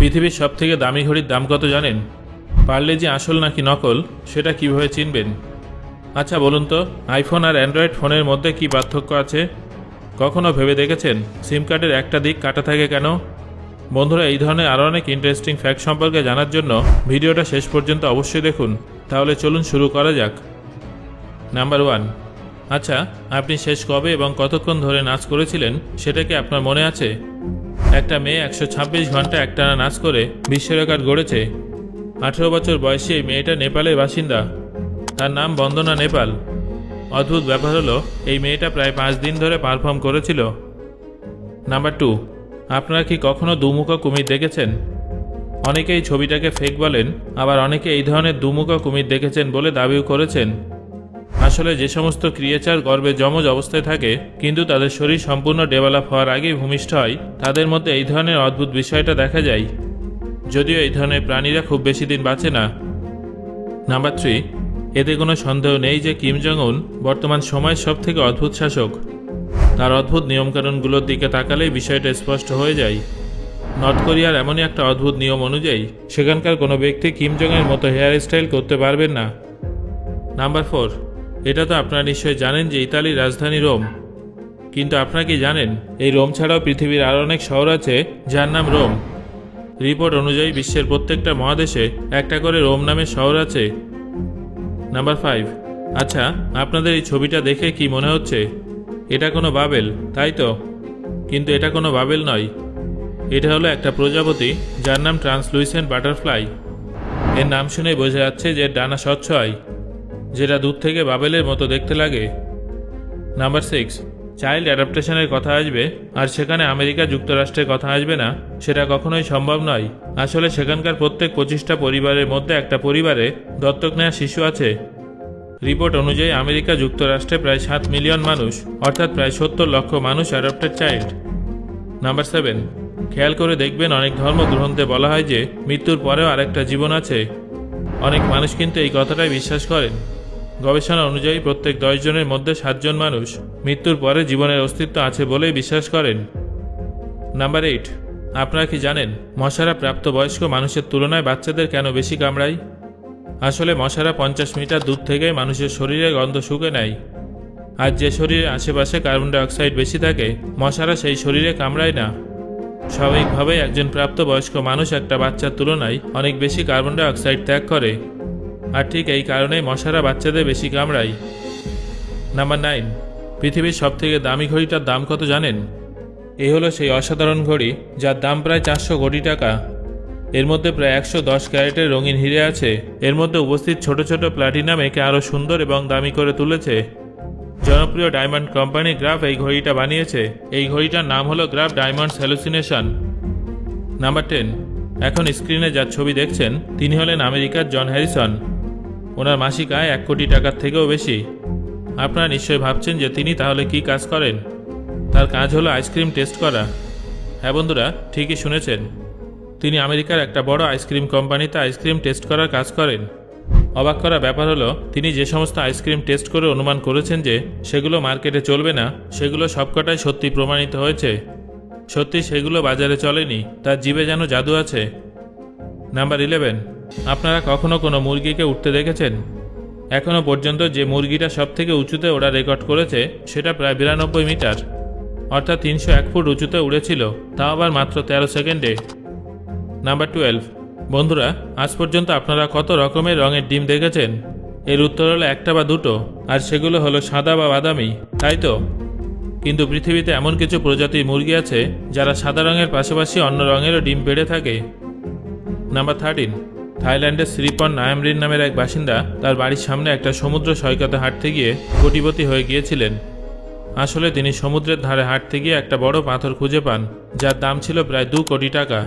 পৃথিবীর সবথেকে দামি ঘড়ির দাম কত জানেন? পারলে যে আসল নাকি নকল সেটা কিভাবে চিনবেন? আচ্ছা বলুন তো, আইফোন আর অ্যান্ড্রয়েড ফোনের মধ্যে কি পার্থক্য আছে? কখনো ভেবে দেখেছেন সিম কার্ডের একটা দিক কাটা থাকে কেন? বন্ধুরা, এই ধরনের আরও অনেক ইন্টারেস্টিং ফ্যাক্ট সম্পর্কে জানার জন্য ভিডিওটা শেষ পর্যন্ত অবশ্যই দেখুন। তাহলে চলুন শুরু করা যাক। নাম্বার 1। আচ্ছা, আপনি শেষ কবে এবং কতক্ষণ ধরে নাচ করেছিলেন সেটা কি আপনার মনে আছে? একটা মেয়ে 126 ঘন্টা একটানা নাচ করে বিশ্ব রেকর্ড গড়েছে। 18 বছর বয়সী এই মেয়েটা নেপালের বাসিন্দা। তার নাম বন্দনা নেপাল। অদ্ভুত ব্যাপার হলো এই মেয়েটা প্রায় 5 দিন ধরে পারফর্ম করেছিল। নাম্বার 2। আপনারা কি কখনো দুমুখো কুমির দেখেছেন? অনেকে এই ছবিটাকে ফেক বলেন, আবার অনেকে এই ধরনের দুমুখো কুমির দেখেছেন বলে দাবিও করেছেন। আসলে যে সমস্ত ক্রিয়েচার গর্ভে যমজ অবস্থায় থাকে কিন্তু তাদের শরীর সম্পূর্ণ ডেভেলপ হওয়ার আগেই ভূমিষ্ঠ হয়, তাদের মধ্যে এই ধরনের অদ্ভুত বিষয়টা দেখা যায়। যদিও এই ধরনের প্রাণীরা খুব বেশি দিন বাঁচে না। নাম্বার 3। এতে কোনো সন্দেহ নেই যে কিম জং উন বর্তমান সময়ের সবথেকে অদ্ভুত শাসক। তার অদ্ভুত নিয়মকানুনগুলোর দিকে তাকালেই বিষয়টা স্পষ্ট হয়ে যায়। নর্থ কোরিয়ার এমনই একটা অদ্ভুত নিয়ম অনুযায়ী সেখানকার কোনো ব্যক্তি কিম জং এর মতো হেয়ার স্টাইল করতে পারবেন না। নাম্বার 4। এটা তো আপনারা নিশ্চয়ই জানেন যে ইতালির রাজধানী রোম। কিন্তু আপনারা কি জানেন এই রোম ছাড়াও পৃথিবীর আরও অনেক শহর আছে যার নাম রোম? রিপোর্ট অনুযায়ী বিশ্বের প্রত্যেকটা মহাদেশে একটা করে রোম নামের শহর আছে। নাম্বার 5। আচ্ছা, আপনাদের এই ছবিটা দেখে কি মনে হচ্ছে? এটা কোনো বাবেল, তাই তো? কিন্তু এটা কোনো বাবেল নয়। এটা হলো একটা প্রজাপতি যার নাম ট্রান্সলুসেন্ট বাটারফ্লাই। এর নাম শুনেই বোঝা যাচ্ছে যে এর ডানা স্বচ্ছ হয়, যেটা দূর থেকে বাবেলের মতো দেখতে লাগে। নাম্বার 6। চাইল্ড অ্যাডাপ্টেশনের কথা আসবে আর সেখানে আমেরিকা যুক্তরাষ্ট্রের কথা আসবে না, সেটা কখনোই সম্ভব নয়। আসলে সেখানকার প্রত্যেক 25টা পরিবারের মধ্যে একটা পরিবারে দত্তক নেওয়া শিশু আছে। রিপোর্ট অনুযায়ী আমেরিকা যুক্তরাষ্ট্রে প্রায় 7 মিলিয়ন মানুষ, অর্থাৎ প্রায় 70 লক্ষ মানুষ অ্যাডপ্টেড চাইল্ড। নাম্বার 7। খেয়াল করে দেখবেন অনেক ধর্মগ্রন্থে বলা হয় যে মৃত্যুর পরেও আরেকটা জীবন আছে। অনেক মানুষ কিন্তু এই কথাটাই বিশ্বাস করেন। গবেষণা অনুযায়ী প্রত্যেক 10 জনের মধ্যে 7 জন মানুষ মৃত্যুর পরে জীবনের অস্তিত্ব আছে বলেই বিশ্বাস করেন। নাম্বার 8। আপনারা কি জানেন মশারা প্রাপ্তবয়স্ক মানুষের তুলনায় বাচ্চাদের কেন বেশি কামড়ায়? আসলে মশারা 50 মিটার দূর থেকেই মানুষের শরীরে গন্ধ শুঁকে নেয়। আর যে শরীরের আশেপাশে কার্বন ডাইঅক্সাইড বেশি থাকে, মশারা সেই শরীরে কামড়ায় না। স্বাভাবিকভাবেই একজন প্রাপ্তবয়স্ক মানুষ একটা বাচ্চার তুলনায় অনেক বেশি কার্বন ডাইঅক্সাইড ত্যাগ করে। আর ঠিক এই কারণেই মশারা বাচ্চাদের বেশি কামড়ায়। নাম্বার 9। পৃথিবীর সবথেকে দামি ঘড়িটার দাম কত জানেন? এই হলো সেই অসাধারণ ঘড়ি যার দাম প্রায় 400 কোটি টাকা। এর মধ্যে প্রায় 110 ক্যারেটের রঙিন হিরে আছে। এর মধ্যে উপস্থিত ছোট ছোট প্ল্যাটিনাম একে আরও সুন্দর এবং দামি করে তুলেছে। জনপ্রিয় ডায়মন্ড কোম্পানি গ্রাফ এই ঘড়িটা বানিয়েছে। এই ঘড়িটার নাম হলো গ্রাফ ডায়মন্ডস হ্যালুসিনেশন। নাম্বার 10। এখন স্ক্রিনে যার ছবি দেখছেন তিনি হলেন আমেরিকার জন হ্যারিসন। ওনার মাসিক আয় 1 কোটি টাকার থেকেও বেশি। আপনারা নিশ্চয়ই ভাবছেন যে তিনি তাহলে কি কাজ করেন। তার কাজ হলো আইসক্রিম টেস্ট করা। হ্যাঁ বন্ধুরা, ঠিকই শুনেছেন। তিনি আমেরিকার একটা বড় আইসক্রিম কোম্পানিতে আইসক্রিম টেস্ট করার কাজ করেন। অবাক করা ব্যাপার হলো তিনি যে সমস্ত আইসক্রিম টেস্ট করে অনুমান করেছেন যে সেগুলো মার্কেটে চলবে না, সেগুলো সবকটাই সত্যি প্রমাণিত হয়েছে। সত্যি সেগুলো বাজারে চলেনি, তার জিভে যেন জাদু আছে। নাম্বার 11। আপনারা কখনো কোনো মুরগিকে উঠতে দেখেছেন? এখনও পর্যন্ত যে মুরগিটা সবথেকে উঁচুতে ওড়া রেকর্ড করেছে সেটা প্রায় 92 মিটার, অর্থাৎ 301 ফুট উঁচুতে উড়েছিল, তাও আবার মাত্র 13 সেকেন্ডে। নাম্বার 12। বন্ধুরা, আজ পর্যন্ত আপনারা কত রকমের রঙের ডিম দেখেছেন? এর উত্তর হলো একটা বা দুটো, আর সেগুলো হলো সাদা বা বাদামি, তাই তো? কিন্তু পৃথিবীতে এমন কিছু প্রজাতির মুরগি আছে যারা সাদা রঙের পাশাপাশি অন্য রঙেরও ডিম পেড়ে থাকে। নাম্বার 13। থাইল্যান্ডের শ্রীপন নায়ামরিন নামের এক বাসিন্দা তার বাড়ির সামনে একটা সমুদ্র সৈকতে হাঁটতে গিয়ে কোটিপতি হয়ে গিয়েছিলেন। আসলে তিনি সমুদ্রের ধারে হাঁটতে গিয়ে একটা বড় পাথর খুঁজে পান যার দাম ছিল প্রায় 2 কোটি টাকা।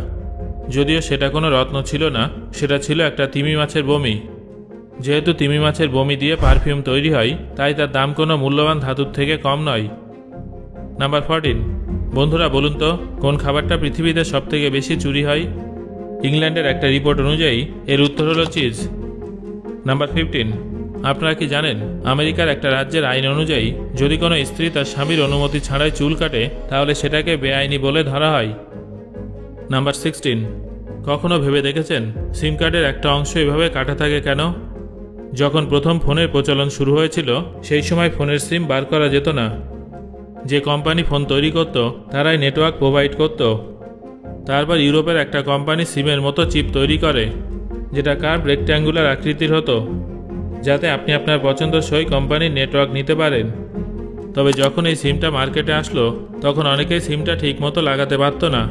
যদিও সেটা কোনো রত্ন ছিল না, সেটা ছিল একটা তিমি মাছের বমি। যেহেতু তিমি মাছের বমি দিয়ে পারফিউম তৈরি হয়, তাই তার দাম কোনো মূল্যবান ধাতুর থেকে কম নয়। নাম্বার 14। বন্ধুরা বলুন তো, কোন খাবারটা পৃথিবীতে সবথেকে বেশি চুরি হয়? ইংল্যান্ডের একটা রিপোর্ট অনুযায়ী এর উত্তর হলো চিজ। নাম্বার 15। আপনারা কি জানেন আমেরিকার একটা রাজ্যের আইন অনুযায়ী যদি কোনো স্ত্রী তার স্বামীর অনুমতি ছাড়াই চুল কাটে তাহলে সেটাকে বেআইনি বলে ধরা হয়। নাম্বার 16। কখনো ভেবে দেখেছেন সিম কার্ডের একটা অংশ এভাবে কাটা থাকে কেন? যখন প্রথম ফোনের প্রচলন শুরু হয়েছিল সেই সময় ফোনের সিম বার করা যেত না। যে কোম্পানি ফোন তৈরি করত তারাই নেটওয়ার্ক প্রোভাইড করত। তারপর ইউরোপের একটা কোম্পানি সিমের মতো চিপ তৈরি করে, যেটা কার্ভ রেক্ট্যাঙ্গুলার আকৃতির হতো, যাতে আপনি আপনার পছন্দসই কোম্পানির নেটওয়ার্ক নিতে পারেন। তবে যখন এই সিমটা মার্কেটে আসলো তখন অনেকেই সিমটা ঠিক মতো লাগাতে পারত না।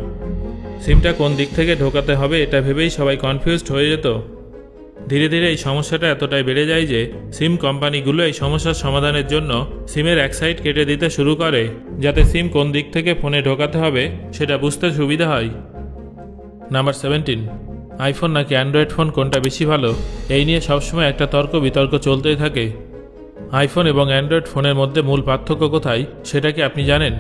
সিমটা কোন দিক থেকে ঢোকাতে হবে এটা ভেবেই সবাই কনফিউজড হয়ে যেত। ধীরে ধীরে এই সমস্যাটা এতটাই বেড়ে যায় যে সিম কোম্পানিগুলো এই সমস্যার সমাধানের জন্য সিমের এক সাইড কেটে দিতে শুরু করে, যাতে সিম কোন দিক থেকে ফোনে ঢোকাতে হবে সেটা বুঝতে সুবিধা হয়। নাম্বার 17, আইফোন নাকি অ্যান্ড্রয়েড ফোন কোনটা বেশি ভালো? এই নিয়ে সবসময় একটা তর্ক বিতর্ক চলতেই থাকে। আইফোন এবং অ্যান্ড্রয়েড ফোনের মধ্যে মূল পার্থক্য কোথায় সেটা কি আপনি জানেন?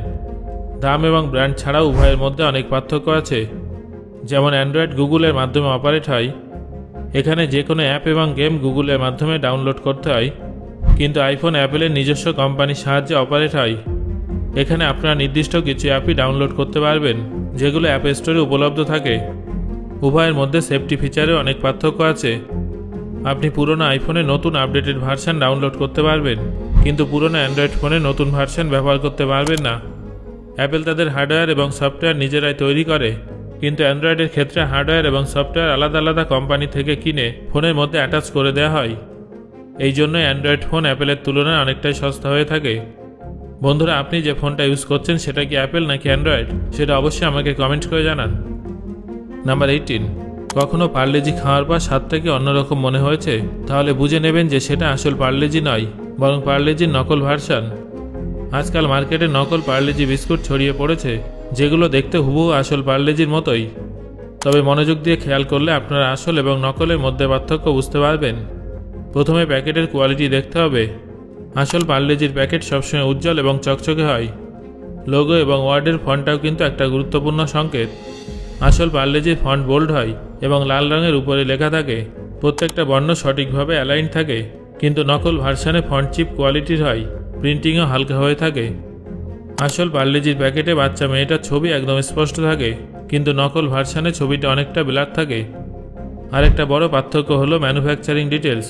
দাম এবং ব্র্যান্ড ছাড়াও উভয়ের মধ্যে অনেক পার্থক্য আছে। যেমন অ্যান্ড্রয়েড গুগলের মাধ্যমে অপারেট হয়, এখানে যে কোনো অ্যাপ এবং গেম গুগলের মাধ্যমে ডাউনলোড করতে হয়, কিন্তু আইফোন অ্যাপেলের নিজস্ব কোম্পানির সাহায্যে অপারেট হয়। এখানে আপনারা নির্দিষ্ট কিছু অ্যাপই ডাউনলোড করতে পারবেন যেগুলো অ্যাপ স্টোরে উপলব্ধ থাকে। উভয়ের মধ্যে সেফটি ফিচারেও অনেক পার্থক্য আছে। আপনি পুরনো আইফোনে নতুন আপডেটেড ভার্সন ডাউনলোড করতে পারবেন, কিন্তু পুরনো অ্যান্ড্রয়েড ফোনে নতুন ভার্সন ব্যবহার করতে পারবেন না। অ্যাপেল তাদের হার্ডওয়্যার এবং সফটওয়্যার নিজেরাই তৈরি করে, কিন্তু অ্যান্ড্রয়েডের ক্ষেত্রে হার্ডওয়্যার এবং সফটওয়্যার আলাদা আলাদা কোম্পানি থেকে কিনে ফোনের মধ্যে অ্যাটাচ করে দেওয়া হয়। এই জন্য অ্যান্ড্রয়েড ফোন অ্যাপেলের তুলনায় অনেকটাই সস্তা হয়ে থাকে। বন্ধুরা, আপনি যে ফোনটা ইউজ করছেন সেটা কি অ্যাপেল নাকি অ্যান্ড্রয়েড সেটা অবশ্যই আমাকে কমেন্ট করে জানান। নাম্বার 18, কখনো পার্লেজি খাওয়ার পর স্বাদটাকে অন্যরকম মনে হয়েছে? তাহলে বুঝে নেবেন যে সেটা আসল পার্লেজি নয়, বরং পার্লেজির নকল ভার্সন। আজকাল মার্কেটে নকল পার্লেজি বিস্কুট ছড়িয়ে পড়েছে, যেগুলো দেখতে হুবহু আসল পার্লেজির মতোই। তবে মনোযোগ দিয়ে খেয়াল করলে আপনারা আসল এবং নকলের মধ্যে পার্থক্য বুঝতে পারবেন। প্রথমে প্যাকেটের কোয়ালিটি দেখতে হবে। আসল পার্লেজির প্যাকেট সবসময় উজ্জ্বল এবং চকচকে হয়। লোগো এবং ওয়ার্ডের ফন্টটাও কিন্তু একটা গুরুত্বপূর্ণ সংকেত। আসল পার্লেজির ফন্ট বোল্ড হয় এবং লাল রঙের উপরে লেখা থাকে। প্রত্যেকটা বর্ণ সঠিকভাবে অ্যালাইন থাকে, কিন্তু নকল ভার্সানে ফন্ট চিপ কোয়ালিটির হয়, প্রিন্টিংও হালকা হয়ে থাকে। আসল পার্লেজির প্যাকেটে বাচ্চা মেয়েটার ছবি একদম স্পষ্ট থাকে, কিন্তু নকল ভার্সানে ছবিটা অনেকটা ব্লার থাকে। আরেকটা বড় পার্থক্য হলো ম্যানুফ্যাকচারিং ডিটেলস।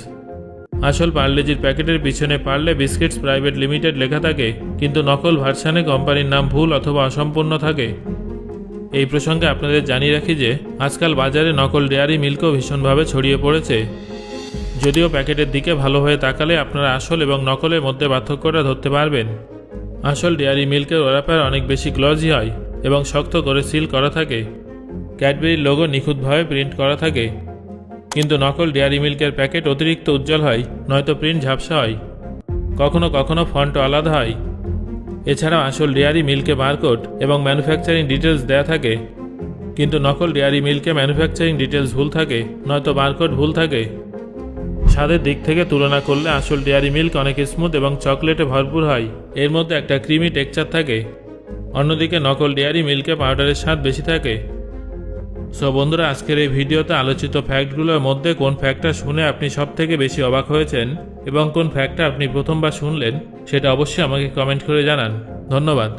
আসল পার্লেজির প্যাকেটের পিছনে পার্লে বিস্কিটস প্রাইভেট লিমিটেড লেখা থাকে, কিন্তু নকল ভার্সানে কোম্পানির নাম ভুল অথবা অসম্পূর্ণ থাকে। এই প্রসঙ্গে আপনাদের জানিয়ে রাখি যে আজকাল বাজারে নকল ডেয়ারি মিল্কও ভীষণভাবে ছড়িয়ে পড়েছে। যদিও প্যাকেটের দিকে ভালোভাবে তাকালে আপনারা আসল এবং নকলের মধ্যে পার্থক্যটা ধরতে পারবেন। আসল ডেয়ারি মিল্কের ওরাপার অনেক বেশি গ্লজি হয় এবং শক্ত করে সিল করা থাকে। ক্যাডবেরির লোগো নিখুঁতভাবে প্রিন্ট করা থাকে, কিন্তু নকল ডেয়ারি মিল্কের প্যাকেট অতিরিক্ত উজ্জ্বল হয়, নয়তো প্রিন্ট ঝাপসা হয়। কখনো কখনো ফন্টও আলাদা হয়। এছাড়াও আসল ডেয়ারি মিল্কে বারকোড এবং ম্যানুফ্যাকচারিং ডিটেলস দেয়া থাকে, কিন্তু নকল ডেয়ারি মিল্কে ম্যানুফ্যাকচারিং ডিটেলস ভুল থাকে, নয়তো বারকোড ভুল থাকে। স্বাদের দিক থেকে তুলনা করলে আসল ডেয়ারি মিল্ক অনেক স্মুথ এবং চকলেটে ভরপুর হয়, এর মধ্যে একটা ক্রিমি টেক্সচার থাকে। অন্যদিকে নকল ডেয়ারি মিল্কে পাউডারের স্বাদ বেশি থাকে। সো বন্ধুরা, আজকের এই ভিডিওতে আলোচিত ফ্যাক্টগুলোর মধ্যে কোন ফ্যাক্টটা শুনে আপনি সব থেকে বেশি অবাক হয়েছেন এবং কোন ফ্যাক্টটা আপনি প্রথমবার শুনলেন সেটা অবশ্যই আমাকে কমেন্ট করে জানান। ধন্যবাদ।